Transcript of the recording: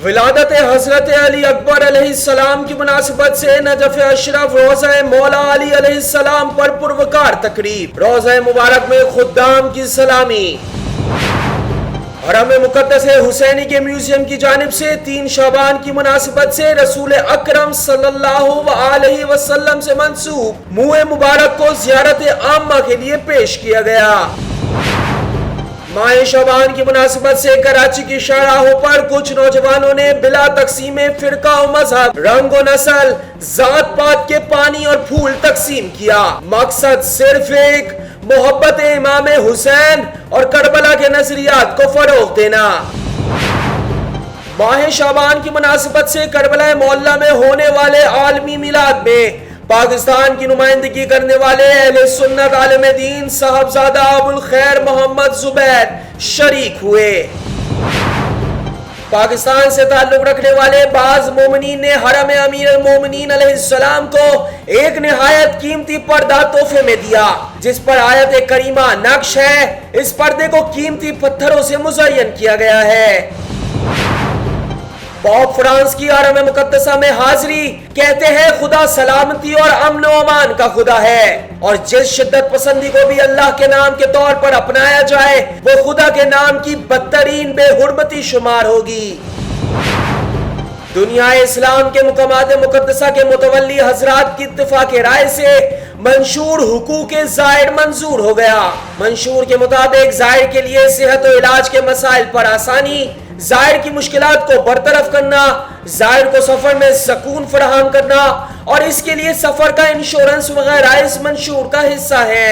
ولادت حضرت علی اکبر علیہ السلام کی مناسبت سے نجف اشرف روضہ مولا علی علیہ السلام پر پروکار تقریب، روضہ مبارک میں خدام کی سلامی۔ حرم مقدس حسینی کے میوزیم کی جانب سے 3 شعبان کی مناسبت سے رسول اکرم صلی اللہ علیہ وسلم سے منسوب منہ مبارک کو زیارت عامہ کے لیے پیش کیا گیا۔ ماہ شعبان کی مناسبت سے کراچی کی شاہراہوں پر کچھ نوجوانوں نے بلا تقسیم فرقہ و مذہب، رنگ و نسل، ذات پات کے پانی اور پھول تقسیم کیا۔ مقصد صرف ایک، محبت امام حسین اور کربلا کے نظریات کو فروغ دینا۔ ماہ شعبان کی مناسبت سے کربلا معلیٰ میں ہونے والے عالمی میلاد میں پاکستان کی نمائندگی کرنے والے اہل سنت عالم دین صاحبزادہ ابو الخیر محمد زبیر شریک ہوئے۔ پاکستان سے تعلق رکھنے والے بعض مومنین نے حرم امیر المومنین علیہ السلام کو ایک نہایت قیمتی پردہ تحفے میں دیا، جس پر آیت کریمہ نقش ہے۔ اس پردے کو قیمتی پتھروں سے مزین کیا گیا ہے۔ پوپ فرانس کی حرم مقدسہ میں حاضری، کہتے ہیں خدا سلامتی اور امن و امان کا خدا ہے، اور جس شدت پسندی کو بھی اللہ کے نام کے طور پر اپنایا جائے وہ خدا کے نام کی بدترین بے حرمتی شمار ہوگی۔ دنیا اسلام کے مقامات مقدسہ کے متولی حضرات کی اتفاق رائے سے منشور حقوق زائر منظور ہو گیا۔ منشور کے مطابق زائر کے لیے صحت و علاج کے مسائل پر آسانی، زائر کی مشکلات کو برطرف کرنا، زائر کو سفر میں سکون فراہم کرنا اور اس کے لیے سفر کا انشورنس وغیرہ اس منشور کا حصہ ہے۔